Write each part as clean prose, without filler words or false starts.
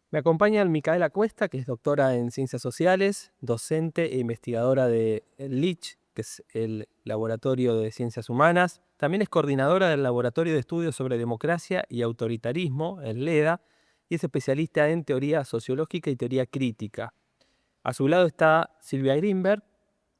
Me acompaña Micaela Cuesta, que es doctora en Ciencias Sociales, docente e investigadora de LICH, que es el Laboratorio de Ciencias Humanas. También es coordinadora del Laboratorio de Estudios sobre Democracia y Autoritarismo, el LEDA, y es especialista en teoría sociológica y teoría crítica. A su lado está Silvia Greenberg,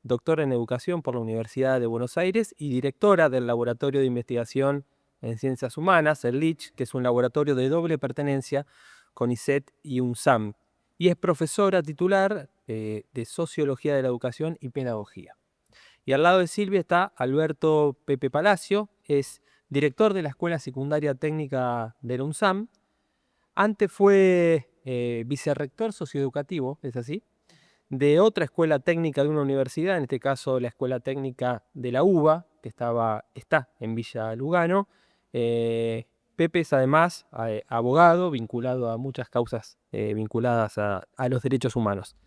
doctora en Educación por la Universidad de Buenos Aires y directora del Laboratorio de Investigación en Ciencias Humanas, el LICH, que es un laboratorio de doble pertenencia con ISET y UNSAM. Y es profesora titular de Sociología de la Educación y Pedagogía. Y al lado de Silvia está Alberto Pepe Palacio, es director de la Escuela Secundaria Técnica de la UNSAM. Antes fue vicerrector socioeducativo, ¿es así?, de otra escuela técnica de una universidad, en este caso la Escuela Técnica de la UBA, que está en Villa Lugano. Pepe es además abogado, vinculado a muchas causas vinculadas a los derechos humanos.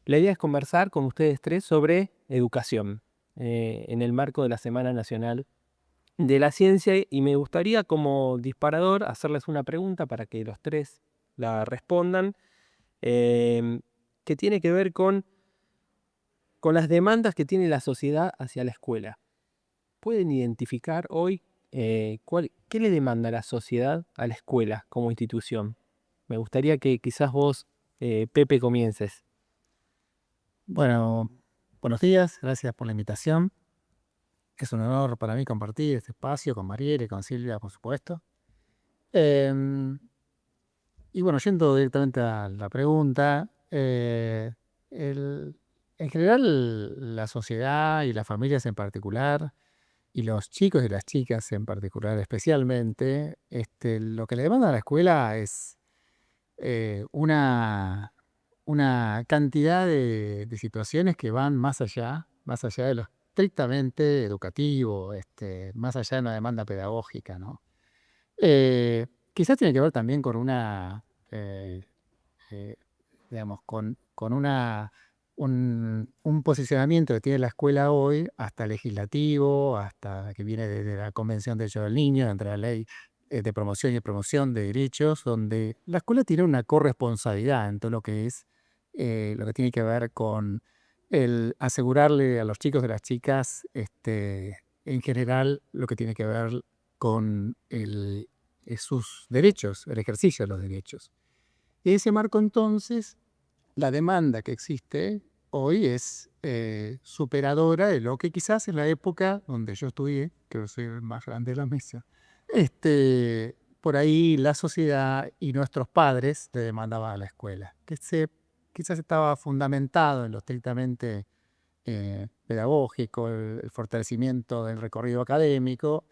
La idea es conversar con ustedes tres sobre educación en el marco de la Semana Nacional de la Ciencia, y me gustaría como disparador hacerles una pregunta para que los tres la respondan, eh, que tiene que ver con las demandas que tiene la sociedad hacia la escuela. ¿Pueden identificar hoy qué le demanda la sociedad a la escuela como institución? Me gustaría que quizás vos, Pepe, comiences. Bueno, buenos días, gracias por la invitación. Es un honor para mí compartir este espacio con Mariela y con Silvia, por supuesto. Em, y bueno, yendo directamente a la pregunta, en general la sociedad y las familias en particular, y los chicos y las chicas en particular especialmente, lo que le demanda a la escuela es una cantidad de situaciones que van más allá de lo estrictamente educativo, más allá de una demanda pedagógica, ¿no? Quizás tiene que ver también con eh, eh, digamos, con un posicionamiento que tiene la escuela hoy, hasta legislativo, hasta que viene de la Convención de Derechos del Niño, entre la ley de promoción y promoción de derechos, donde la escuela tiene una corresponsabilidad en todo lo que es lo que tiene que ver con el asegurarle a los chicos y las chicas, en general, lo que tiene que ver con sus derechos, el ejercicio de los derechos. Y en ese marco, entonces, la demanda que existe hoy es superadora de lo que quizás en la época donde yo estudié, que soy el más grande de la mesa, por ahí la sociedad y nuestros padres le demandaban a la escuela, quizás estaba fundamentado en lo estrictamente pedagógico, el fortalecimiento del recorrido académico.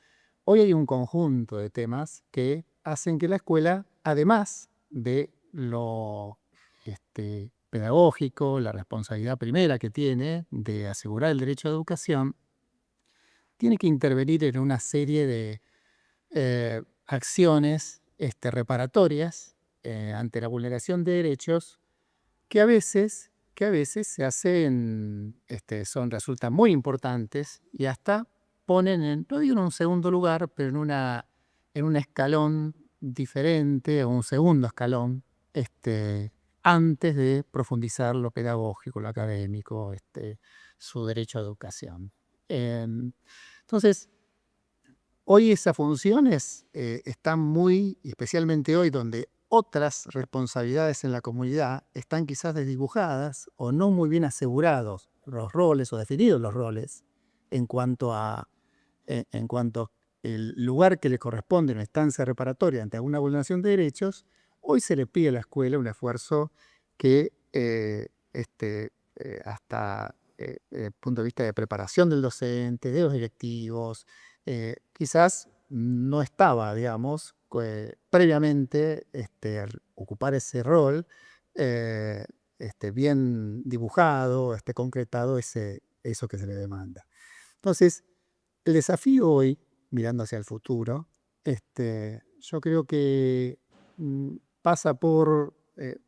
Hoy hay un conjunto de temas que hacen que la escuela, además de lo pedagógico, la responsabilidad primera que tiene de asegurar el derecho a educación, tiene que intervenir en una serie de acciones reparatorias ante la vulneración de derechos que a veces se hacen, resultan muy importantes y hasta ponen no digo en un segundo lugar, pero en un escalón diferente, o un segundo escalón, antes de profundizar lo pedagógico, lo académico, su derecho a educación. Entonces, hoy esas funciones están muy, y especialmente hoy, donde otras responsabilidades en la comunidad están quizás desdibujadas o no muy bien asegurados los roles o definidos los roles en cuanto a el lugar que le corresponde en una instancia reparatoria ante alguna vulneración de derechos. Hoy se le pide a la escuela un esfuerzo que hasta el punto de vista de preparación del docente, de los directivos, quizás no estaba, digamos, previamente al ocupar ese rol, eh, bien dibujado, concretado eso que se le demanda. Entonces, el desafío hoy, mirando hacia el futuro, yo creo que pasa por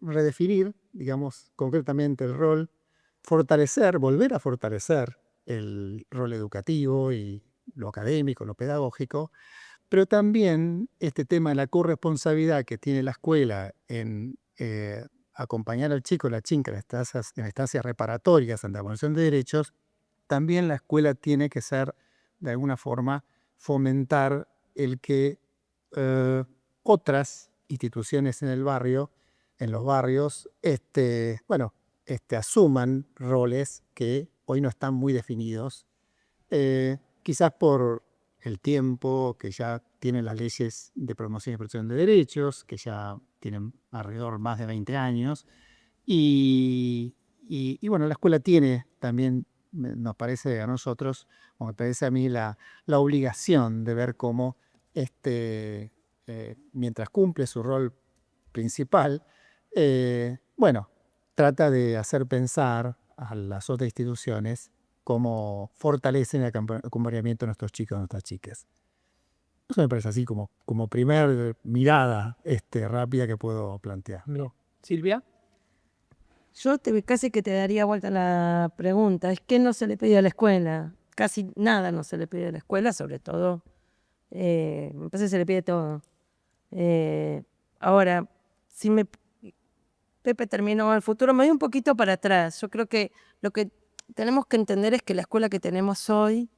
redefinir, digamos, concretamente el rol, volver a fortalecer el rol educativo y lo académico, lo pedagógico, pero también este tema de la corresponsabilidad que tiene la escuela en acompañar al chico o la chica en estancias reparatorias ante la vulneración de derechos, también la escuela tiene que ser, de alguna forma, fomentar el que otras instituciones en el barrio, en los barrios, asuman roles que hoy no están muy definidos, quizás por el tiempo que ya tienen las leyes de promoción y protección de derechos, que ya tienen alrededor más de 20 años, y bueno, la escuela tiene también, nos parece a nosotros, o me parece a mí, la obligación de ver cómo, mientras cumple su rol principal, trata de hacer pensar a las otras instituciones cómo fortalecen el acompañamiento de nuestros chicos y nuestras chicas. Eso me parece así como primer mirada rápida que puedo plantear. Bien. Silvia. Yo casi que te daría vuelta la pregunta. Es que no se le pide a la escuela. Casi nada no se le pide a la escuela, sobre todo. Me parece que se le pide todo. Ahora, si Pepe terminó el futuro, me voy un poquito para atrás. Yo creo que lo que tenemos que entender es que la escuela que tenemos hoy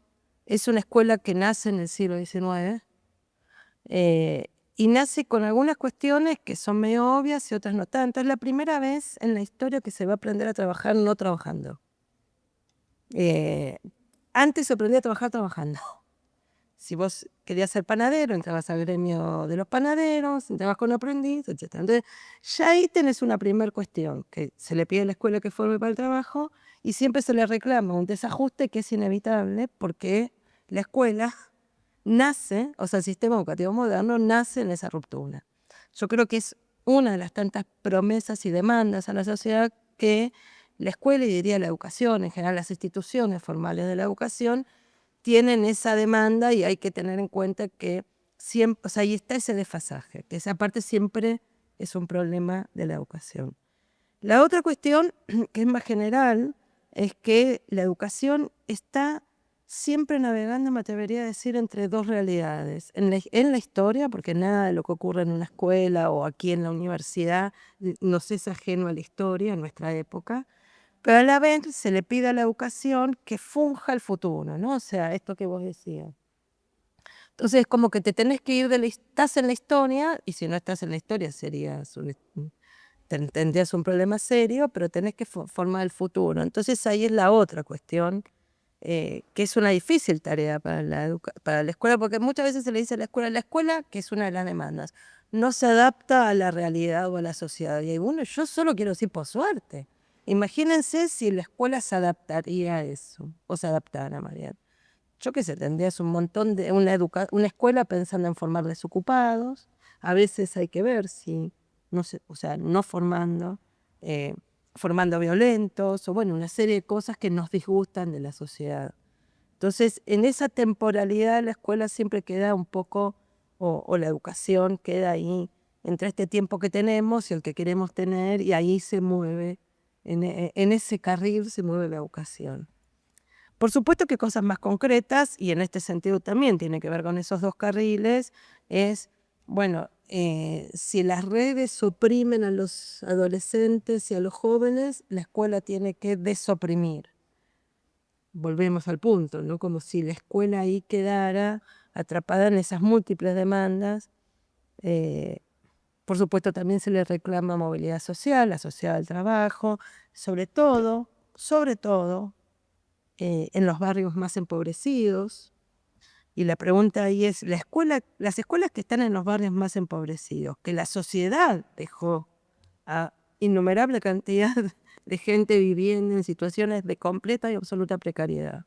es una escuela que nace en el siglo XIX. Y nace con algunas cuestiones que son medio obvias y otras no tanto. Es la primera vez en la historia que se va a aprender a trabajar no trabajando. Antes se aprendía a trabajar trabajando. Si vos querías ser panadero, entrabas al gremio de los panaderos, entrabas con aprendiz, etc. Entonces, ya ahí tenés una primera cuestión, que se le pide a la escuela que forme para el trabajo y siempre se le reclama un desajuste que es inevitable porque la escuela nace, o sea, el sistema educativo moderno nace en esa ruptura. Yo creo que es una de las tantas promesas y demandas a la sociedad que la escuela, y diría la educación, en general las instituciones formales de la educación, tienen esa demanda y hay que tener en cuenta que siempre, o sea, ahí está ese desfasaje, que esa parte siempre es un problema de la educación. La otra cuestión, que es más general, es que la educación está siempre navegando, me atrevería a decir, entre dos realidades. En la historia, porque nada de lo que ocurre en una escuela o aquí en la universidad nos es ajeno a la historia en nuestra época, pero a la vez se le pide a la educación que funja el futuro, ¿no? O sea, esto que vos decías. Entonces, como que te tenés que ir estás en la historia, y si no estás en la historia tendrías un problema serio, pero tenés que formar el futuro. Entonces ahí es la otra cuestión, que es una difícil tarea para la escuela, porque muchas veces se le dice a la escuela, que es una de las demandas, no se adapta a la realidad o a la sociedad. Y bueno, yo solo quiero decir por suerte. Imagínense si la escuela se adaptaría a eso, o se adaptara, Mariana. Yo qué sé, tendrías un montón de una escuela pensando en formar desocupados. A veces hay que ver si, no sé, o sea, no formando, formando violentos, o bueno, una serie de cosas que nos disgustan de la sociedad. Entonces, en esa temporalidad la escuela siempre queda un poco, o la educación queda ahí, entre este tiempo que tenemos y el que queremos tener, y ahí se mueve, en ese carril se mueve la educación. Por supuesto que cosas más concretas, y en este sentido también tiene que ver con esos dos carriles, es, bueno, si las redes oprimen a los adolescentes y a los jóvenes, la escuela tiene que desoprimir. Volvemos al punto, ¿no? Como si la escuela ahí quedara atrapada en esas múltiples demandas. Por supuesto también se le reclama movilidad social, asociada al trabajo, sobre todo, en los barrios más empobrecidos. Y la pregunta ahí es, las escuelas que están en los barrios más empobrecidos, que la sociedad dejó a innumerable cantidad de gente viviendo en situaciones de completa y absoluta precariedad.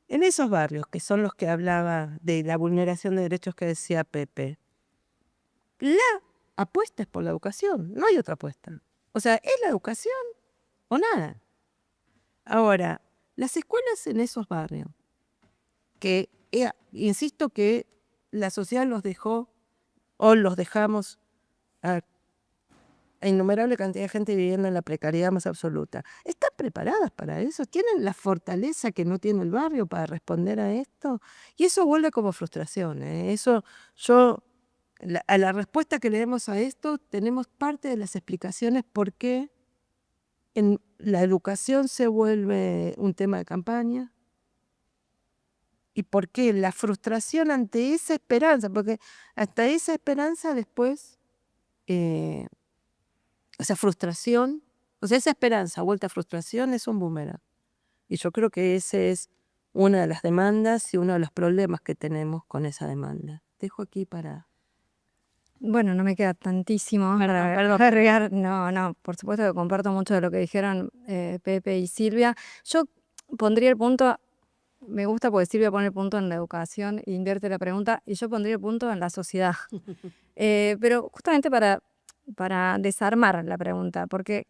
En esos barrios, que son los que hablaba de la vulneración de derechos que decía Pepe, la apuesta es por la educación, no hay otra apuesta. O sea, es la educación o nada. Ahora, las escuelas en esos barrios, que insisto que la sociedad los dejó o los dejamos a innumerable cantidad de gente viviendo en la precariedad más absoluta, ¿están preparadas para eso? ¿Tienen la fortaleza que no tiene el barrio para responder a esto? Y eso vuelve como frustración, ¿eh? Eso yo a la respuesta que le demos a esto, tenemos parte de las explicaciones por qué en la educación se vuelve un tema de campaña y por qué la frustración ante esa esperanza, porque hasta esa esperanza después, esa frustración, o sea, esa esperanza vuelta a frustración es un boomerang. Y yo creo que ese es una de las demandas y uno de los problemas que tenemos con esa demanda. Dejo aquí para... Bueno, no me queda tantísimo para agregar. No, por supuesto que comparto mucho de lo que dijeron Pepe y Silvia. Yo pondría el punto, me gusta porque Silvia pone el punto en la educación e invierte la pregunta, y yo pondría el punto en la sociedad. Pero justamente para desarmar la pregunta, porque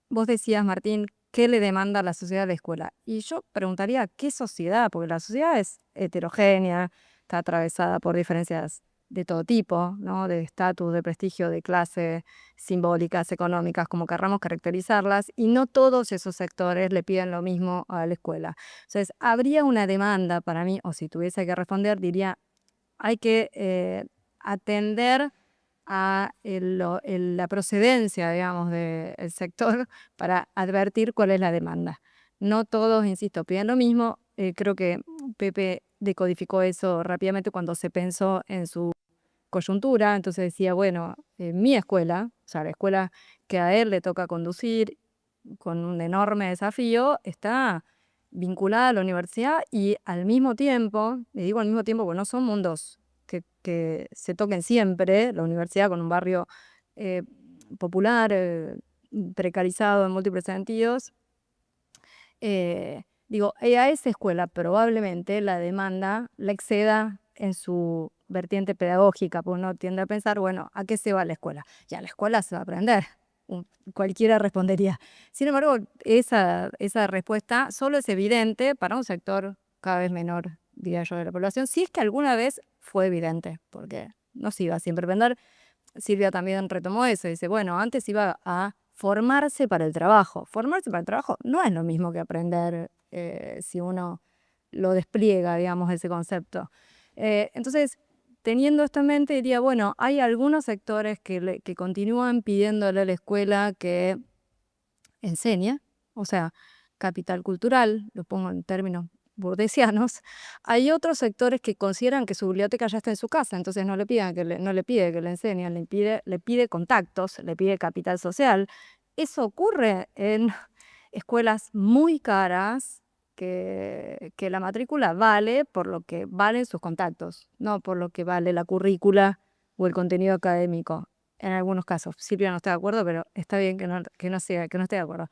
vos decías, Martín, ¿qué le demanda a la sociedad a la escuela? Y yo preguntaría, ¿qué sociedad? Porque la sociedad es heterogénea, está atravesada por diferencias de todo tipo, ¿no? De estatus, de prestigio, de clase, simbólicas, económicas, como querramos caracterizarlas, y no todos esos sectores le piden lo mismo a la escuela. Entonces, habría una demanda para mí, o si tuviese que responder, diría, hay que atender a la procedencia, digamos, del sector para advertir cuál es la demanda. No todos, insisto, piden lo mismo. Creo que Pepe decodificó eso rápidamente cuando se pensó en su coyuntura. Entonces decía, bueno, mi escuela, o sea, la escuela que a él le toca conducir con un enorme desafío, está vinculada a la universidad y al mismo tiempo, le digo al mismo tiempo porque no son mundos que se toquen siempre, la universidad con un barrio popular, precarizado en múltiples sentidos. Digo, a esa escuela probablemente la demanda la exceda en su vertiente pedagógica, pues uno tiende a pensar, bueno, ¿a qué se va la escuela? Ya la escuela se va a aprender, cualquiera respondería. Sin embargo, esa respuesta solo es evidente para un sector cada vez menor, diría yo, de la población, si es que alguna vez fue evidente, porque no se iba a siempre aprender. Silvia también retomó eso, dice, bueno, antes iba a formarse para el trabajo. Formarse para el trabajo no es lo mismo que aprender si uno lo despliega, digamos, ese concepto. Entonces, teniendo esto en mente, diría, bueno, hay algunos sectores que continúan pidiéndole a la escuela que enseñe, o sea, capital cultural, lo pongo en términos burdesianos. Hay otros sectores que consideran que su biblioteca ya está en su casa, entonces no le pide que le enseñen, le pide contactos, le pide capital social. Eso ocurre en escuelas muy caras, que la matrícula vale por lo que valen sus contactos, no por lo que vale la currícula o el contenido académico. En algunos casos, Silvia no está de acuerdo, pero está bien que no esté de acuerdo.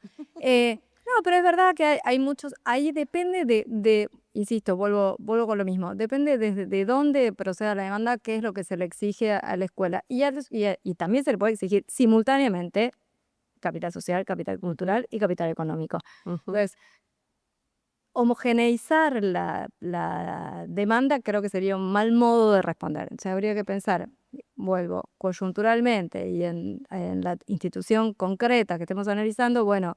No, pero es verdad que hay muchos, ahí depende insisto, vuelvo con lo mismo, depende de dónde proceda la demanda, qué es lo que se le exige a la escuela. Y también se le puede exigir simultáneamente capital social, capital cultural y capital económico. Entonces, homogeneizar la demanda creo que sería un mal modo de responder. O sea, habría que pensar, vuelvo, coyunturalmente y en la institución concreta que estemos analizando, bueno,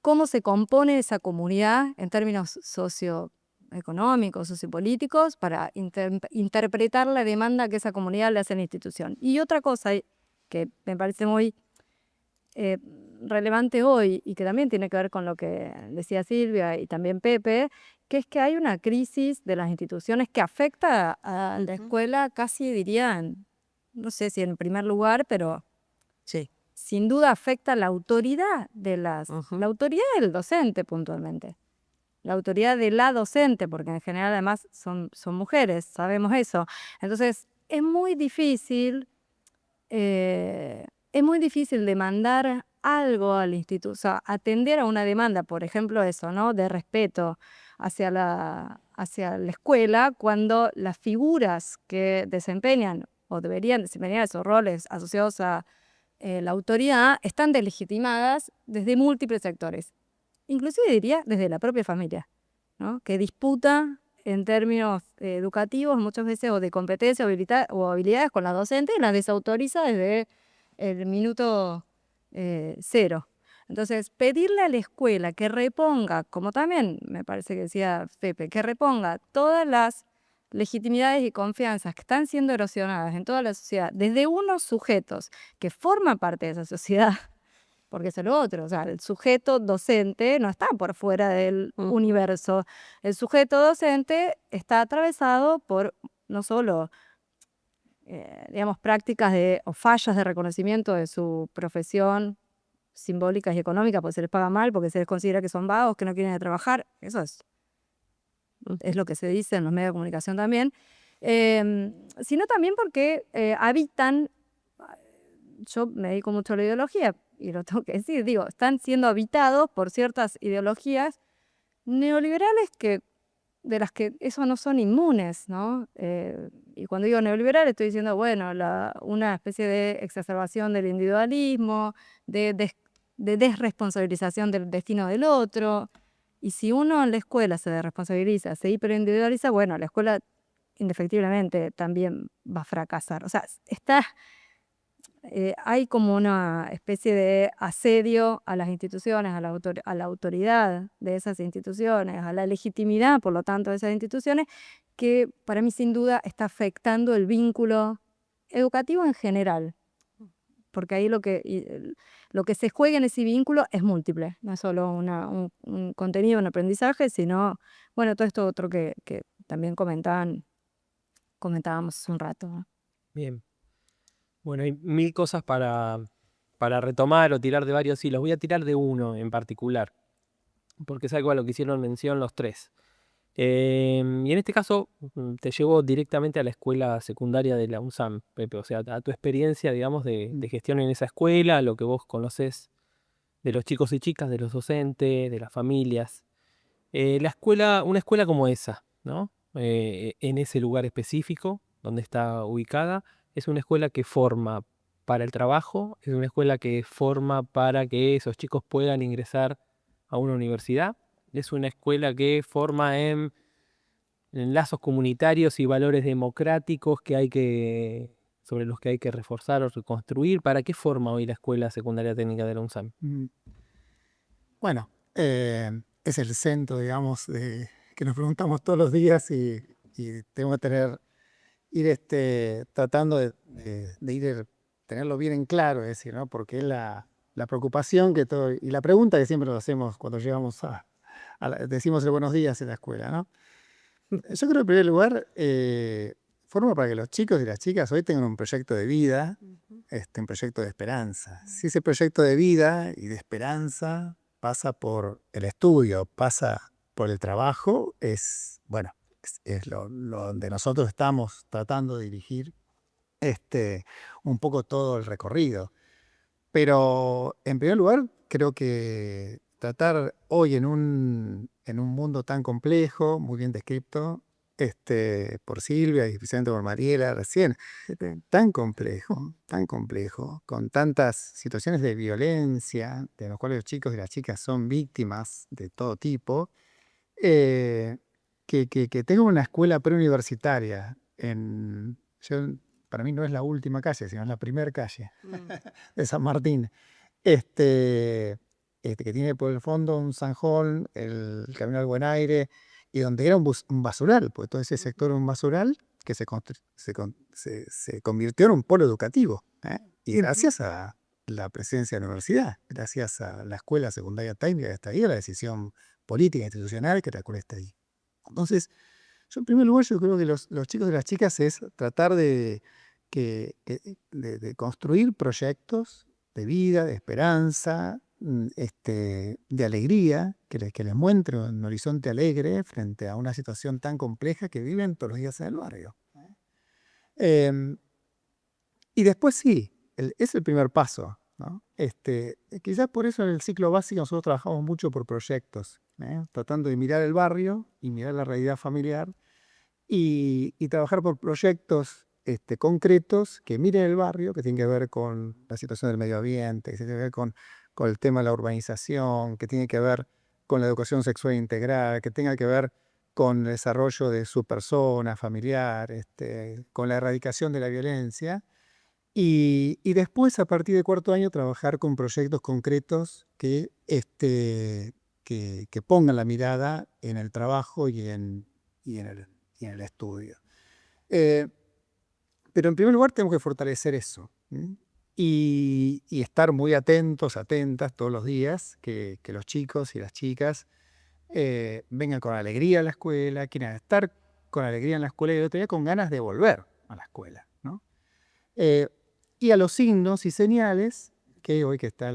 cómo se compone esa comunidad en términos socioeconómicos, sociopolíticos, para interpretar la demanda que esa comunidad le hace a la institución. Y otra cosa que me parece muy relevante hoy y que también tiene que ver con lo que decía Silvia y también Pepe, que es que hay una crisis de las instituciones que afecta a la escuela, casi diría, no sé si en primer lugar, pero Sí. sin duda afecta la autoridad la autoridad del docente puntualmente. La autoridad de la docente, porque en general además son mujeres, sabemos eso. Entonces, es muy difícil demandar algo al instituto, o sea, atender a una demanda, por ejemplo, eso, ¿no? De respeto hacia la escuela, cuando las figuras que desempeñan o deberían desempeñar esos roles asociados a la autoridad están deslegitimadas desde múltiples sectores, inclusive diría desde la propia familia, ¿no? Que disputa en términos educativos muchas veces o de competencia o habilidades con la docente y la desautoriza desde el minuto cero. Entonces, pedirle a la escuela que reponga, como también me parece que decía Pepe, que reponga todas las legitimidades y confianzas que están siendo erosionadas en toda la sociedad, desde unos sujetos que forman parte de esa sociedad, porque eso es lo otro, o sea, el sujeto docente no está por fuera del universo, el sujeto docente está atravesado por no solo digamos, prácticas o fallas de reconocimiento de su profesión simbólicas y económicas, porque se les paga mal, porque se les considera que son vagos, que no quieren ir a trabajar. Eso es lo que se dice en los medios de comunicación también. Sino también porque habitan, yo me dedico mucho a la ideología, y lo tengo que decir, digo, están siendo habitados por ciertas ideologías neoliberales de las que eso no son inmunes, ¿no? Y cuando digo neoliberal estoy diciendo, bueno, una especie de exacerbación del individualismo, de desresponsabilización del destino del otro. Y si uno en la escuela se desresponsabiliza, se hiperindividualiza, bueno, la escuela indefectiblemente también va a fracasar. O sea, hay como una especie de asedio a las instituciones, a la autoridad de esas instituciones, a la legitimidad, por lo tanto, de esas instituciones, que para mí sin duda está afectando el vínculo educativo en general, porque ahí lo que se juega en ese vínculo es múltiple, no es solo un contenido, un aprendizaje, sino, bueno, todo esto otro que también comentábamos hace un rato, ¿no? Bien. Bueno, hay mil cosas para retomar o tirar de varios hilos. Voy a tirar de uno en particular, porque es algo a lo que hicieron mención los tres. Y en este caso te llevo directamente a la escuela secundaria de la UNSAM, Pepe, o sea, a tu experiencia, digamos, de gestión en esa escuela, lo que vos conocés de los chicos y chicas, de los docentes, de las familias. Una escuela como esa, ¿no? En ese lugar específico donde está ubicada, es una escuela que forma para el trabajo, es una escuela que forma para que esos chicos puedan ingresar a una universidad, es una escuela que forma en lazos comunitarios y valores democráticos sobre los que hay que reforzar o reconstruir. ¿Para qué forma hoy la Escuela Secundaria Técnica de la UNSAM? Bueno, es el centro, digamos, que nos preguntamos todos los días y tenemos que ir tratando de tenerlo bien en claro, es decir, ¿no? Porque es la preocupación y la pregunta que siempre nos hacemos cuando llegamos decimos el buenos días en la escuela, ¿no? Yo creo que en primer lugar forma para que los chicos y las chicas hoy tengan un proyecto de vida, un proyecto de esperanza. Si ese proyecto de vida y de esperanza pasa por el estudio, pasa por el trabajo, es lo donde nosotros estamos tratando de dirigir un poco todo el recorrido. Pero en primer lugar, creo que tratar hoy en un mundo tan complejo, muy bien descrito por Silvia y especialmente por Mariela recién, tan complejo, con tantas situaciones de violencia, de las cuales los chicos y las chicas son víctimas de todo tipo, que tengo una escuela preuniversitaria para mí no es la última calle, sino es la primera calle de San Martín, que tiene por el fondo un zanjón, el Camino al Buen Aire, y donde era un basural, porque todo ese sector era un basural que se convirtió en un polo educativo, y gracias a la presencia de la universidad, gracias a la escuela secundaria técnica que está ahí, a la decisión política e institucional que la escuela está ahí. Entonces, yo en primer lugar yo creo que los chicos y las chicas es tratar de construir proyectos de vida, de esperanza, de alegría, que les muestre un horizonte alegre frente a una situación tan compleja que viven todos los días en el barrio. Y después sí, es el primer paso, ¿no? Quizás por eso en el ciclo básico nosotros trabajamos mucho por proyectos, tratando de mirar el barrio y mirar la realidad familiar y trabajar por proyectos concretos que miren el barrio, que tienen que ver con la situación del medio ambiente, que tienen que ver con el tema de la urbanización, que tiene que ver con la educación sexual integral, que tenga que ver con el desarrollo de su persona familiar, con la erradicación de la violencia. Y después, a partir de cuarto año, trabajar con proyectos concretos que pongan la mirada en el trabajo y en y en el estudio. Pero en primer lugar tenemos que fortalecer eso. Y estar muy atentas todos los días, que los chicos y las chicas vengan con alegría a la escuela, quieran estar con alegría en la escuela y el otro día con ganas de volver a la escuela, ¿no? Y a los signos y señales, que hoy que está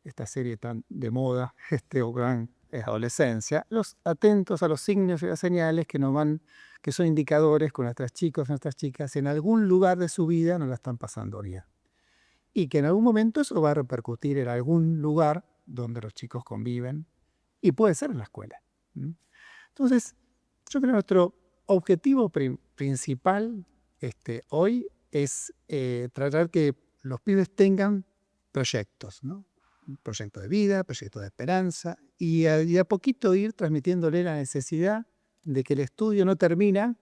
esta serie tan de moda, o gran adolescencia, atentos a los signos y las señales que son indicadores que nuestras chicos, nuestras chicas en algún lugar de su vida no la están pasando bien. Y que en algún momento eso va a repercutir en algún lugar donde los chicos conviven, y puede ser en la escuela. Entonces, yo creo que nuestro objetivo principal hoy es tratar que los pibes tengan proyectos, ¿no? Un proyecto de vida, proyecto de esperanza, y a poquito ir transmitiéndole la necesidad de que el estudio no termina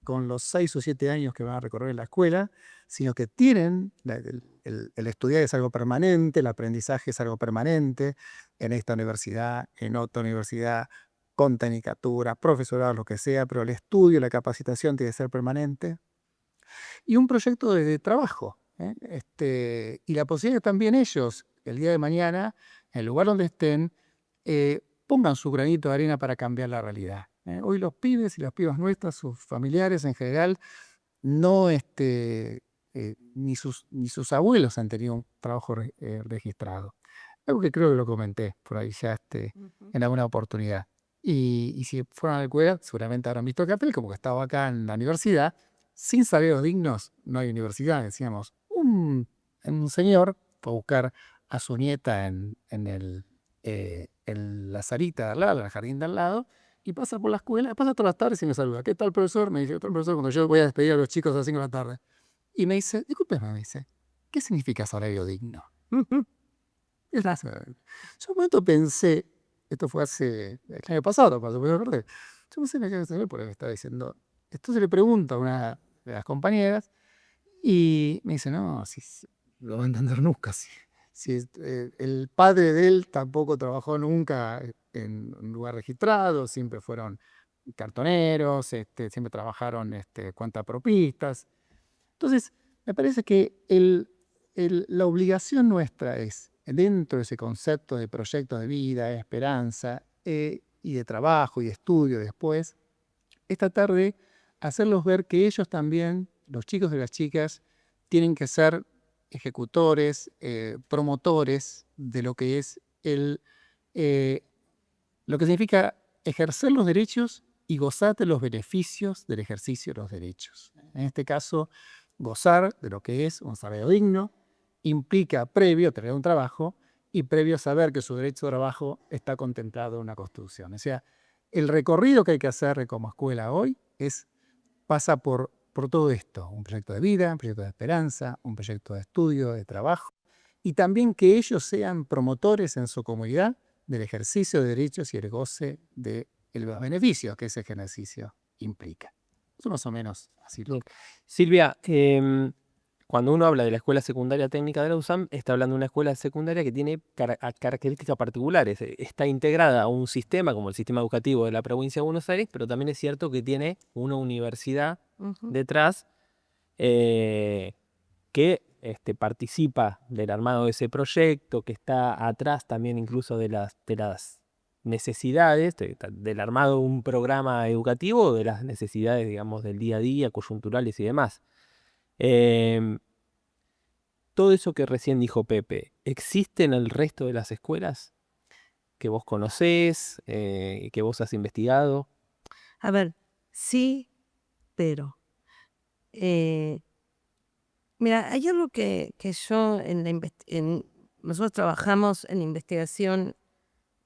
con los 6 o 7 años que van a recorrer en la escuela, sino que tienen, el estudiar es algo permanente, el aprendizaje es algo permanente, en esta universidad, en otra universidad, con tecnicatura, profesorado, lo que sea, pero el estudio, la capacitación tiene que ser permanente. Y un proyecto de trabajo, y la posibilidad que también ellos, el día de mañana, en el lugar donde estén, pongan su granito de arena para cambiar la realidad. Hoy los pibes y las pibas nuestras, sus familiares en general, no ni sus abuelos han tenido un trabajo registrado. Algo que creo que lo comenté por ahí ya en alguna oportunidad. Y si fueron a la escuela, seguramente habrán visto el cartel, como que estaba acá en la universidad. Sin salarios dignos no hay universidad, decíamos. Un señor fue a buscar a su nieta en la salita de al lado, en el jardín de al lado, y pasa por la escuela, pasa todas las tardes y me saluda. ¿Qué tal, profesor? Me dice, ¿qué tal, profesor? Cuando yo voy a despedir a los chicos a las 5 de la tarde. Y me dice, discúlpeme, me dice, ¿qué significa salario digno? Es la- Yo en un momento pensé, esto fue el año pasado, cuando me acordé, yo pensé en aquel señor porque me estaba diciendo, esto se le pregunta a una de las compañeras y me dice, no, si lo va a entender nunca, si el padre de él tampoco trabajó nunca en un lugar registrado, siempre fueron cartoneros, siempre trabajaron cuentapropistas. Entonces, me parece que la obligación nuestra es, dentro de ese concepto de proyecto de vida, de esperanza, y de trabajo y de estudio después, es tratar de hacerlos ver que ellos también, los chicos y las chicas, tienen que ser ejecutores, promotores de lo que es lo que significa ejercer los derechos y gozar de los beneficios del ejercicio de los derechos. En este caso, gozar de lo que es un salario digno implica previo tener un trabajo y previo saber que su derecho de trabajo está contemplado en una Constitución. O sea, el recorrido que hay que hacer como escuela hoy pasa por todo esto, un proyecto de vida, un proyecto de esperanza, un proyecto de estudio, de trabajo, y también que ellos sean promotores en su comunidad del ejercicio de derechos y el goce de los beneficios que ese ejercicio implica. Eso más o menos así. Bien. Silvia, cuando uno habla de la Escuela Secundaria Técnica de la USAM, está hablando de una escuela secundaria que tiene características particulares. Está integrada a un sistema como el sistema educativo de la provincia de Buenos Aires, pero también es cierto que tiene una universidad detrás que participa del armado de ese proyecto, que está atrás también incluso de las necesidades, del armado de un programa educativo, de las necesidades, digamos, del día a día, coyunturales y demás. Todo eso que recién dijo Pepe, ¿existe en el resto de las escuelas que vos conocés, que vos has investigado? A ver, sí, pero mira, hay algo que yo nosotros trabajamos en investigación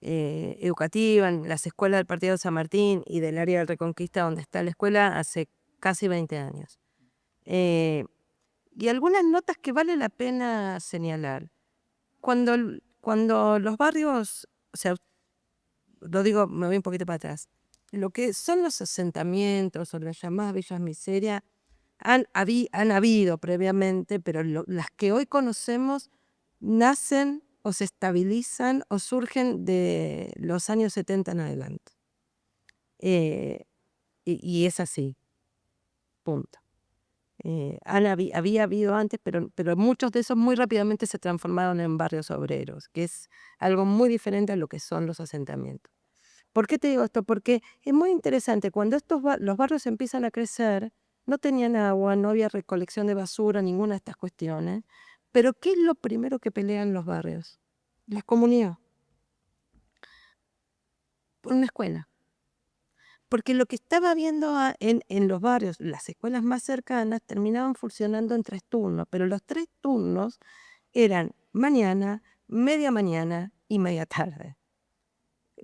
educativa en las escuelas del Partido de San Martín y del área de Reconquista donde está la escuela hace casi 20 años. Y algunas notas que vale la pena señalar. Cuando los barrios, o sea, lo digo, me voy un poquito para atrás, lo que son los asentamientos o las llamadas villas miseria han habido previamente, pero las que hoy conocemos nacen o se estabilizan o surgen de los años 70 en adelante. Y y es así, punto. Había habido antes, pero muchos de esos muy rápidamente se transformaron en barrios obreros, que es algo muy diferente a lo que son los asentamientos. ¿Por qué te digo esto? Porque es muy interesante, cuando los barrios empiezan a crecer, no tenían agua, no había recolección de basura, ninguna de estas cuestiones, pero ¿qué es lo primero que pelean los barrios? La comunidad, por una escuela. Porque lo que estaba viendo en los barrios, las escuelas más cercanas terminaban funcionando en 3 turnos, pero los 3 turnos eran mañana, mañana y media tarde,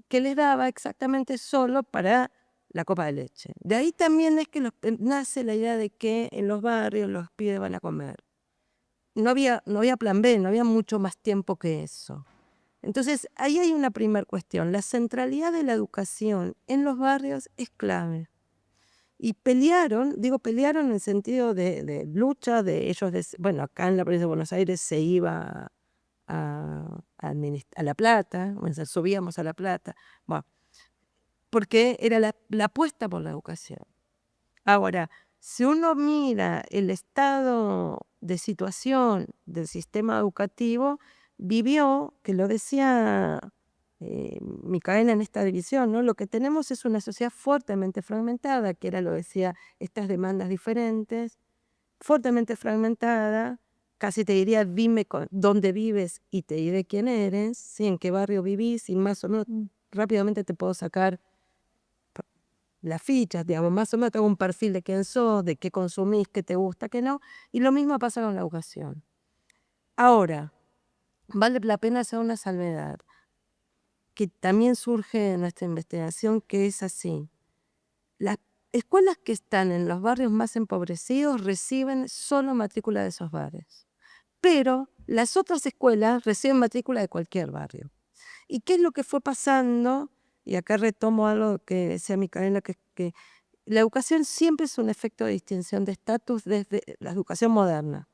que les daba exactamente solo para la copa de leche. De ahí también es que nace la idea de que en los barrios los pibes van a comer. No había plan B, no había mucho más tiempo que eso. Entonces, ahí hay una primera cuestión. La centralidad de la educación en los barrios es clave. Y pelearon en el sentido de lucha de ellos. Bueno, acá en la provincia de Buenos Aires se iba a La Plata, o sea, subíamos a La Plata, bueno, porque era la apuesta por la educación. Ahora, si uno mira el estado de situación del sistema educativo, vivió, que lo decía Micaela en esta división, ¿no? Lo que tenemos es una sociedad fuertemente fragmentada, que era, lo decía, estas demandas diferentes, fuertemente fragmentada, casi te diría, dime dónde vives y te diré quién eres, ¿sí? En qué barrio vivís, y más o menos rápidamente te puedo sacar las fichas, digamos, más o menos tengo un perfil de quién sos, de qué consumís, qué te gusta, qué no, y lo mismo pasa con la educación. Ahora, vale la pena hacer una salvedad, que también surge en nuestra investigación, que es así. Las escuelas que están en los barrios más empobrecidos reciben solo matrícula de esos barrios, pero las otras escuelas reciben matrícula de cualquier barrio. ¿Y qué es lo que fue pasando? Y acá retomo algo que decía Micaela, que la educación siempre es un efecto de distinción de estatus desde la educación moderna.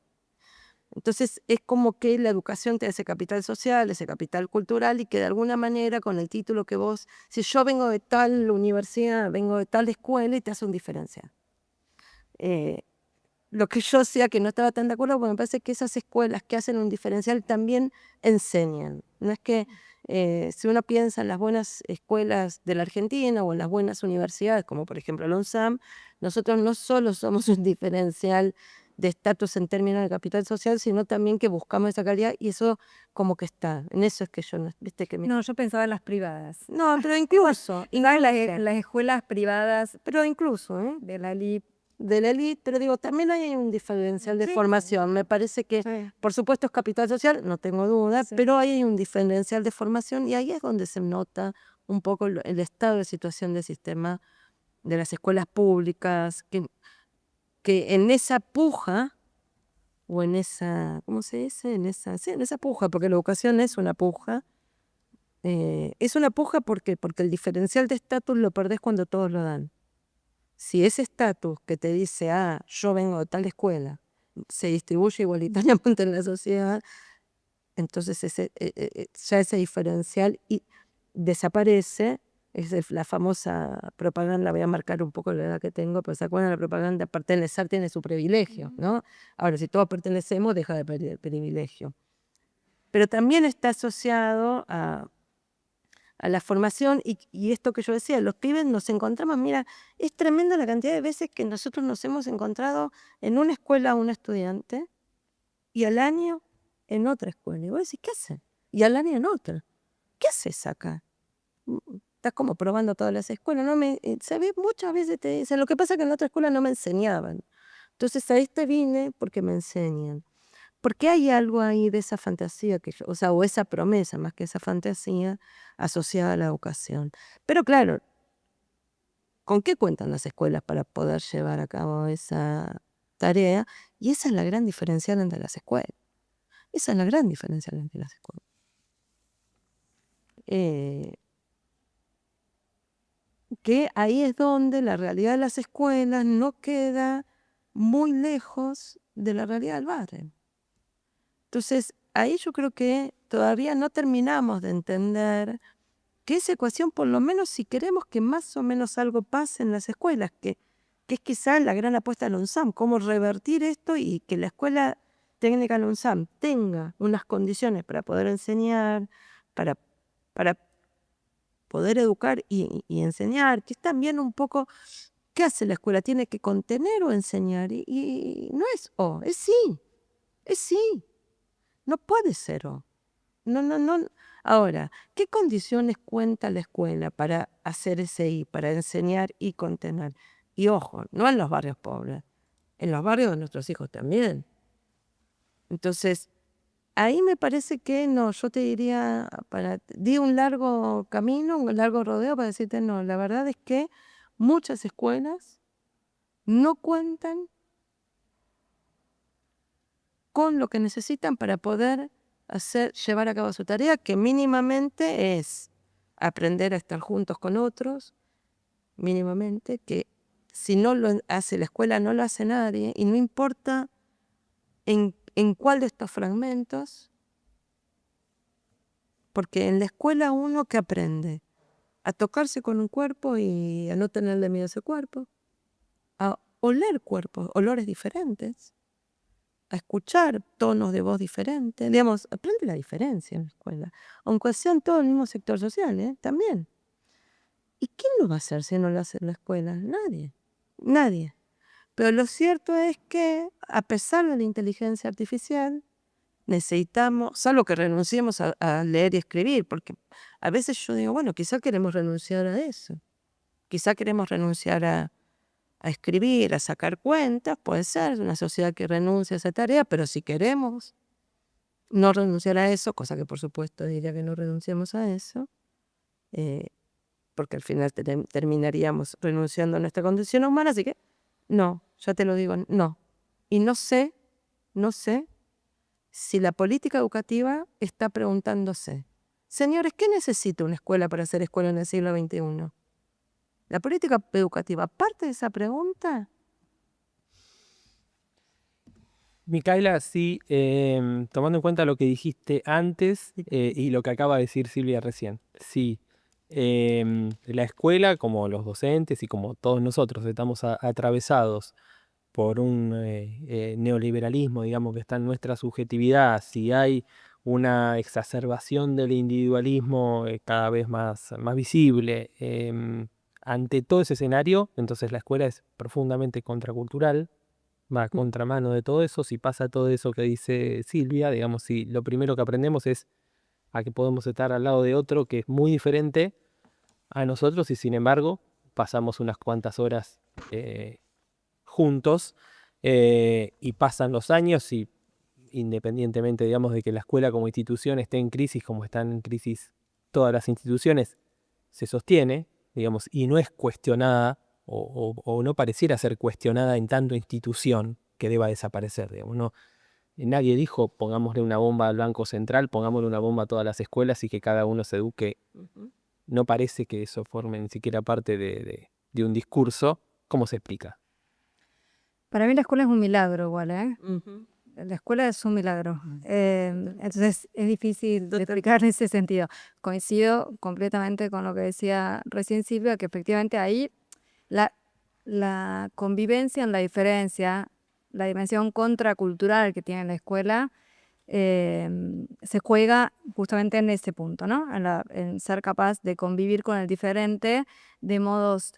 Entonces es como que la educación te da ese capital social, ese capital cultural, y que de alguna manera con el título que vos, si yo vengo de tal universidad, vengo de tal escuela, y te hace un diferencial. Lo que yo sea que no estaba tan de acuerdo, porque me parece que esas escuelas que hacen un diferencial también enseñan. No es que si uno piensa en las buenas escuelas de la Argentina o en las buenas universidades, como por ejemplo la UNSAM, nosotros no solo somos un diferencial de estatus en términos de capital social, sino también que buscamos esa calidad, y eso como que está. En eso es que yo, viste que No, yo pensaba en las privadas. No, pero incluso, ¿Sabes? Las escuelas privadas pero incluso, de la LIP. de la élite, pero digo, también hay un diferencial de Sí. formación. Me parece que, Sí. por supuesto, es capital social, no tengo duda, Sí. pero hay un diferencial de formación, y ahí es donde se nota un poco el estado de situación del sistema de las escuelas públicas, que en esa puja, o en esa, ¿cómo se dice? Sí, en esa puja, porque la educación es una puja. Es una puja porque el diferencial de estatus lo perdés cuando todos lo dan. Si ese estatus que te dice, yo vengo de tal escuela, se distribuye igualitariamente en la sociedad, entonces ya ese diferencial desaparece. La famosa propaganda, voy a marcar un poco la edad que tengo, pero ¿se acuerdan? La propaganda, pertenecer tiene su privilegio, ¿no? Ahora, si todos pertenecemos, deja de perder el privilegio. Pero también está asociado a la formación, y esto que yo decía, los pibes nos encontramos, mira, es tremenda la cantidad de veces que nosotros nos hemos encontrado en una escuela un estudiante, y al año en otra escuela. Y vos decís, ¿qué hacen? Y al año en otra. ¿Qué haces acá? Estás como probando todas las escuelas. ¿Sabés? Muchas veces te dicen, lo que pasa es que en la otra escuela no me enseñaban. Entonces a este vine porque me enseñan. Porque hay algo ahí de esa fantasía, o esa promesa, más que esa fantasía, asociada a la educación. Pero claro, ¿con qué cuentan las escuelas para poder llevar a cabo esa tarea? Y esa es la gran diferencial entre las escuelas. Esa es la gran diferencial entre las escuelas. Que ahí es donde la realidad de las escuelas no queda muy lejos de la realidad del barrio. Entonces, ahí yo creo que todavía no terminamos de entender que esa ecuación, por lo menos si queremos que más o menos algo pase en las escuelas, que es quizá la gran apuesta de la UNSAM, cómo revertir esto y que la escuela técnica de la UNSAM tenga unas condiciones para poder enseñar, para poder educar y enseñar, que es también un poco, ¿qué hace la escuela? ¿Tiene que contener o enseñar? Y no es o, es sí, no puede ser o. No. Ahora, ¿qué condiciones cuenta la escuela para hacer ese I, para enseñar y contener? Y ojo, no en los barrios pobres, en los barrios de nuestros hijos también. Entonces, ahí me parece que no, yo te diría, di un largo camino, un largo rodeo para decirte no, la verdad es que muchas escuelas no cuentan con lo que necesitan para poder llevar a cabo su tarea, que mínimamente es aprender a estar juntos con otros, mínimamente, que si no lo hace la escuela, no lo hace nadie, y no importa en cuál de estos fragmentos, porque en la escuela uno que aprende a tocarse con un cuerpo y a no tenerle miedo a ese cuerpo, a oler cuerpos, olores diferentes, a escuchar tonos de voz diferentes, digamos, aprende la diferencia en la escuela, aunque sean todo el mismo sector social, también. ¿Y quién lo va a hacer si no lo hace en la escuela? Nadie. Pero lo cierto es que, a pesar de la inteligencia artificial, necesitamos, salvo que renunciemos a leer y escribir, porque a veces yo digo, bueno, quizá queremos renunciar a eso, quizá queremos renunciar a escribir, a sacar cuentas, puede ser una sociedad que renuncia a esa tarea, pero si queremos no renunciar a eso, cosa que por supuesto diría que no renunciemos a eso, porque al final terminaríamos renunciando a nuestra condición humana, así que no, ya te lo digo, no. Y no sé si la política educativa está preguntándose, señores, ¿qué necesita una escuela para ser escuela en el siglo XXI? La política educativa, parte de esa pregunta. Micaela, sí, tomando en cuenta lo que dijiste antes y lo que acaba de decir Silvia recién, sí, la escuela, como los docentes y como todos nosotros, estamos atravesados por un neoliberalismo, digamos, que está en nuestra subjetividad. Si hay una exacerbación del individualismo cada vez más visible, ante todo ese escenario, entonces la escuela es profundamente contracultural, va a contramano de todo eso. Si pasa todo eso que dice Silvia, digamos, si lo primero que aprendemos es a que podemos estar al lado de otro que es muy diferente a nosotros y sin embargo pasamos unas cuantas horas juntos y pasan los años y independientemente, digamos, de que la escuela como institución esté en crisis, como están en crisis todas las instituciones, se sostiene, digamos, y no es cuestionada o no pareciera ser cuestionada en tanto institución que deba desaparecer, digamos, no. Nadie dijo pongámosle una bomba al Banco Central, pongámosle una bomba a todas las escuelas y que cada uno se eduque. No parece que eso forme ni siquiera parte de un discurso. ¿Cómo se explica? Para mí la escuela es un milagro igual, ¿eh? La escuela es un milagro. Entonces es difícil de explicar en ese sentido. Coincido completamente con lo que decía recién Silvia, que efectivamente ahí la convivencia en la diferencia, la dimensión contracultural que tiene la escuela, se juega justamente en ese punto, ¿no? En ser capaz de convivir con el diferente de modos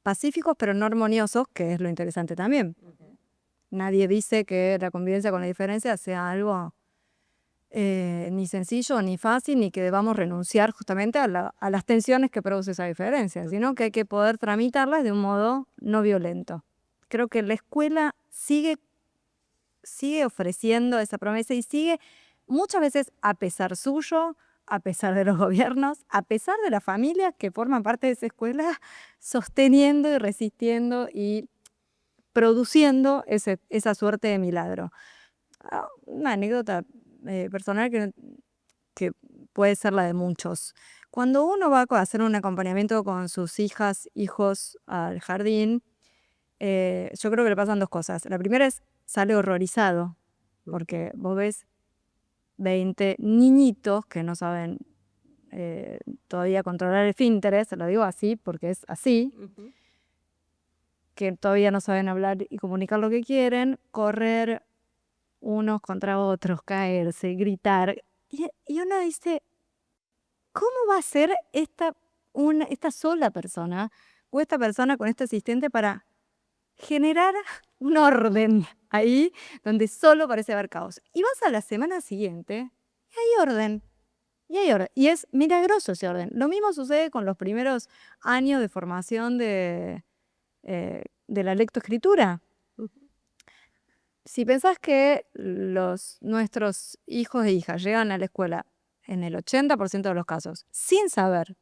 pacíficos pero no armoniosos, que es lo interesante también. Nadie dice que la convivencia con la diferencia sea algo ni sencillo, ni fácil, ni que debamos renunciar justamente a las tensiones que produce esa diferencia, sino que hay que poder tramitarlas de un modo no violento. Creo que la escuela sigue ofreciendo esa promesa y sigue muchas veces a pesar suyo, a pesar de los gobiernos, a pesar de las familias que forman parte de esa escuela, sosteniendo y resistiendo y produciendo esa suerte de milagro. Una anécdota personal que puede ser la de muchos. Cuando uno va a hacer un acompañamiento con sus hijos al jardín, yo creo que le pasan dos cosas. La primera es, sale horrorizado, porque vos ves 20 niñitos que no saben todavía controlar el esfínteres, lo digo así porque es así, que todavía no saben hablar y comunicar lo que quieren, correr unos contra otros, caerse, gritar. Y uno dice, ¿cómo va a ser esta sola persona o esta persona con este asistente para generar un orden ahí donde solo parece haber caos? Y vas a la semana siguiente y hay orden. Y hay orden. Y es milagroso ese orden. Lo mismo sucede con los primeros años de formación de la lectoescritura. Si pensás que nuestros hijos e hijas llegan a la escuela en el 80% de los casos sin saber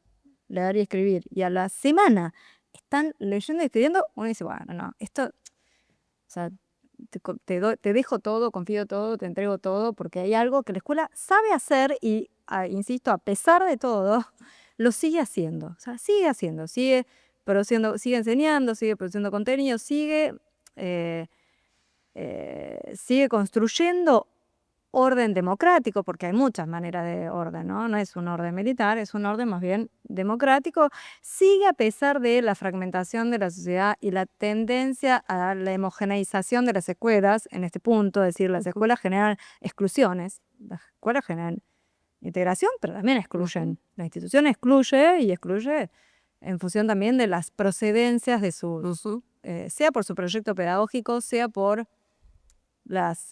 leer y escribir, y a la semana están leyendo y escribiendo, uno dice, bueno, no, esto, o sea, te dejo todo, confío todo, te entrego todo, porque hay algo que la escuela sabe hacer y, insisto, a pesar de todo, lo sigue haciendo. O sea, sigue haciendo, sigue produciendo, sigue enseñando, sigue produciendo contenido, sigue construyendo orden democrático, porque hay muchas maneras de orden, ¿no? No es un orden militar, es un orden más bien democrático. Sigue a pesar de la fragmentación de la sociedad y la tendencia a la homogeneización de las escuelas, en este punto, es decir, las escuelas generan exclusiones, las escuelas generan integración, pero también excluyen. La institución excluye y excluye en función también de las procedencias de sea por su proyecto pedagógico, sea por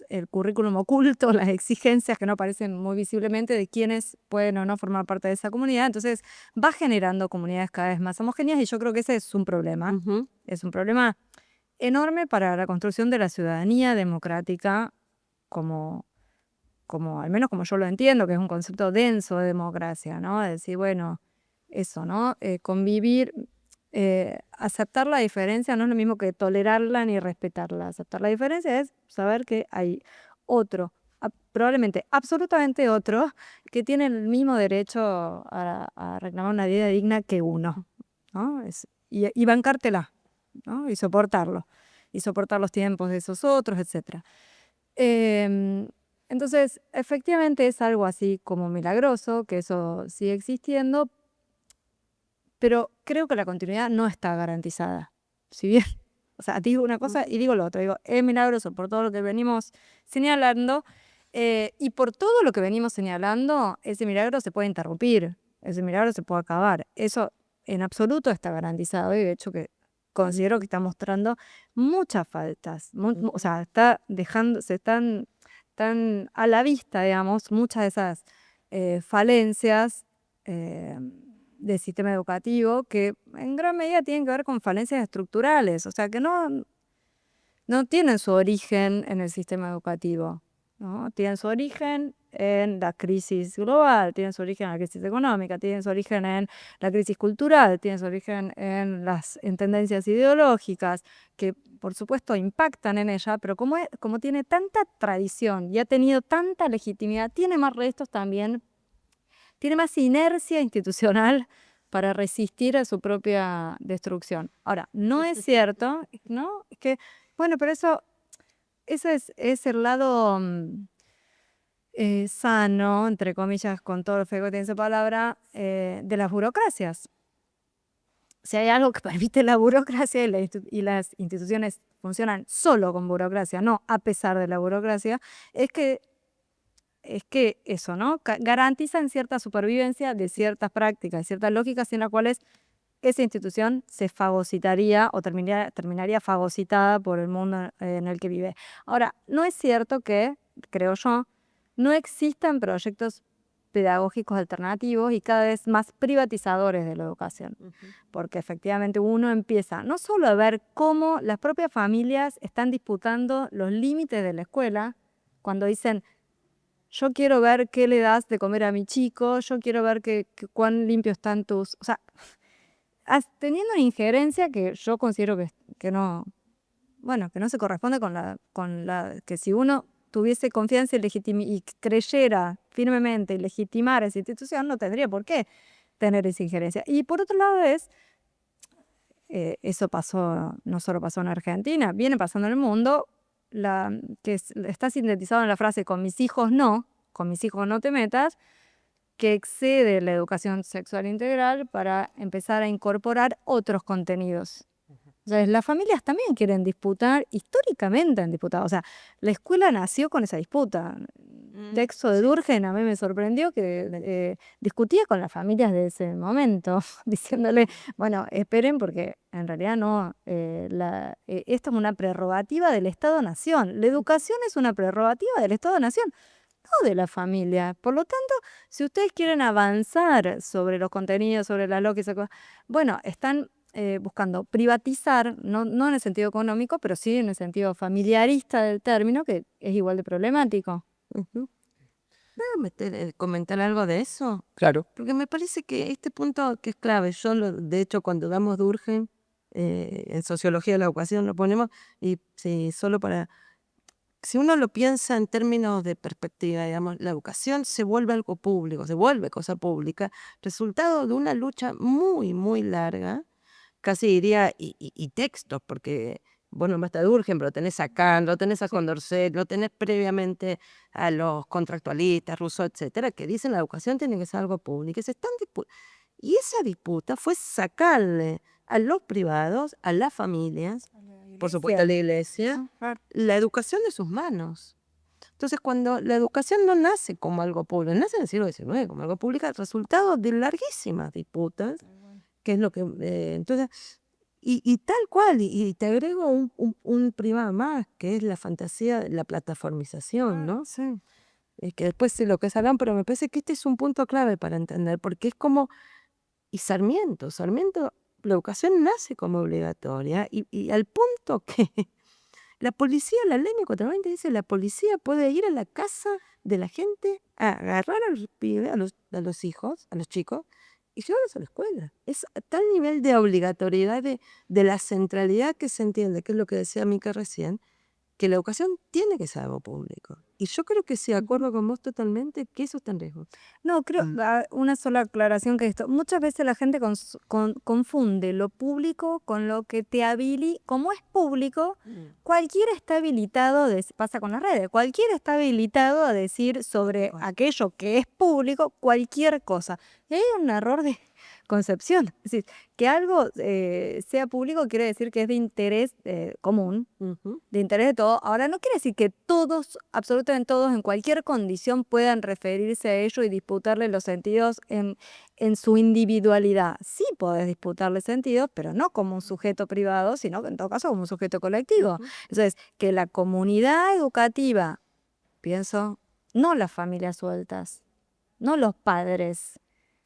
el currículum oculto, las exigencias que no aparecen muy visiblemente de quienes pueden o no formar parte de esa comunidad. Entonces va generando comunidades cada vez más homogéneas y yo creo que ese es un problema. Es un problema enorme para la construcción de la ciudadanía democrática, como al menos como yo lo entiendo, que es un concepto denso de democracia, ¿no? Es decir, bueno, eso, ¿no? Convivir, aceptar la diferencia no es lo mismo que tolerarla ni respetarla. Aceptar la diferencia es saber que hay otro, probablemente absolutamente otro, que tiene el mismo derecho a reclamar una vida digna que uno, ¿no? Y bancártela, ¿no? Y soportar los tiempos de esos otros, etc. Entonces, efectivamente es algo así como milagroso, que eso sigue existiendo, pero creo que la continuidad no está garantizada. Si bien, o sea, digo una cosa y digo lo otro, digo, es milagroso por todo lo que venimos señalando, y por todo lo que venimos señalando, ese milagro se puede interrumpir, ese milagro se puede acabar. Eso en absoluto está garantizado y de hecho que considero que está mostrando muchas faltas, o sea, están a la vista, digamos, muchas de esas falencias del sistema educativo que en gran medida tienen que ver con falencias estructurales, o sea, que no tienen su origen en el sistema educativo, ¿no? Tienen su origen en la crisis global, tienen su origen en la crisis económica, tienen su origen en la crisis cultural, tienen su origen en tendencias ideológicas que por supuesto impactan en ella, pero como tiene tanta tradición y ha tenido tanta legitimidad, tiene más restos también, tiene más inercia institucional para resistir a su propia destrucción. Ahora, no es cierto, ¿no? Es que, bueno, pero ese es el lado sano, entre comillas, con todo lo feo que tiene esa palabra, de las burocracias. Si hay algo que permite la burocracia y las instituciones funcionan solo con burocracia, no a pesar de la burocracia, es que eso, ¿no? Garantizan cierta supervivencia de ciertas prácticas, ciertas lógicas en las cuales esa institución se fagocitaría o terminaría fagocitada por el mundo en el que vive. Ahora, no es cierto que, creo yo, no existan proyectos pedagógicos alternativos y cada vez más privatizadores de la educación, porque efectivamente uno empieza no solo a ver cómo las propias familias están disputando los límites de la escuela, cuando dicen, yo quiero ver qué le das de comer a mi chico, yo quiero ver cuán limpios están tus... O sea, teniendo una injerencia que yo considero que no, bueno, que no se corresponde con la que si uno tuviese confianza y creyera firmemente y legitimara esa institución, no tendría por qué tener esa injerencia. Y por otro lado eso pasó, no solo pasó en Argentina, viene pasando en el mundo, que está sintetizado en la frase con mis hijos no te metas, que excede la educación sexual integral para empezar a incorporar otros contenidos. O sea, las familias también quieren disputar, históricamente han disputado. O sea, la escuela nació con esa disputa. Texto de Durkheim a mí me sorprendió que discutía con las familias de ese momento, diciéndole, bueno, esperen porque en realidad no, esto es una prerrogativa del Estado-Nación. La educación es una prerrogativa del Estado-Nación, no de la familia. Por lo tanto, si ustedes quieren avanzar sobre los contenidos, sobre la lógica, bueno, están buscando privatizar, no en el sentido económico, pero sí en el sentido familiarista del término, que es igual de problemático. Ujú. ¿Puedo comentar algo de eso? Claro. Porque me parece que este punto que es clave, de hecho, cuando damos Durkheim, en sociología de la educación lo ponemos, y sí, si uno lo piensa en términos de perspectiva, digamos, la educación se vuelve algo público, se vuelve cosa pública, resultado de una lucha muy, muy larga, casi diría, y textos, porque vos no basta Durkheim, pero tenés a Kant, lo tenés a Condorcet, lo tenés previamente a los contractualistas, Rousseau, etcétera, que dicen la educación tiene que ser algo público. Y esa disputa fue sacarle a los privados, a las familias, por supuesto a la iglesia, la educación de sus manos. Entonces, cuando la educación no nace como algo público, nace en el siglo XIX como algo público, resultado de larguísimas disputas, que es lo que, entonces, y tal cual, y te agrego un privado más, que es la fantasía, la plataformización, ¿no? Sí. Que después sé lo que es Alan, pero me parece que este es un punto clave para entender, porque es como, y Sarmiento, la educación nace como obligatoria, y al punto que la policía, la ley 1420 dice, la policía puede ir a la casa de la gente a agarrar a los pibes, a los hijos, a los chicos, y llevarlos a la escuela. Es a tal nivel de obligatoriedad de la centralidad que se entiende, que es lo que decía Mica recién, que la educación tiene que ser algo público. Y yo creo que sí, acuerdo con vos totalmente, que eso está en riesgo. No, creo, una sola aclaración que esto. Muchas veces la gente confunde lo público con lo que te habilita. Como es público, cualquiera está habilitado, pasa con las redes, cualquiera está habilitado a decir sobre aquello que es público cualquier cosa. Y hay un error de concepción. Es decir, que algo sea público quiere decir que es de interés común, de interés de todos. Ahora, no quiere decir que todos, absolutamente todos, en cualquier condición puedan referirse a ello y disputarle los sentidos en su individualidad. Sí podés disputarle sentidos, pero no como un sujeto privado, sino en todo caso como un sujeto colectivo. Entonces, que la comunidad educativa, pienso, no las familias sueltas, no los padres,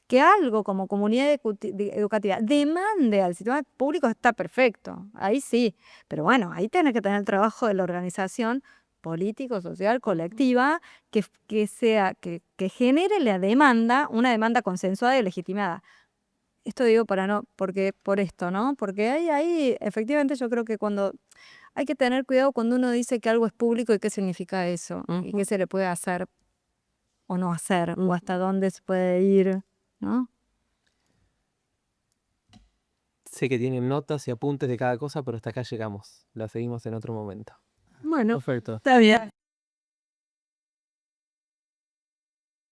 que algo como comunidad educativa demande al sistema público está perfecto, ahí sí, pero bueno, ahí tenés que tener el trabajo de la organización político, social, colectiva, que genere la demanda, una demanda consensuada y legitimada. Esto digo por esto, ¿no? Porque ahí efectivamente yo creo que cuando hay que tener cuidado cuando uno dice que algo es público y qué significa eso, y qué se le puede hacer o no hacer, o hasta dónde se puede ir, ¿no? Sé que tienen notas y apuntes de cada cosa, pero hasta acá llegamos. La seguimos en otro momento. Bueno, Perfecto. está bien.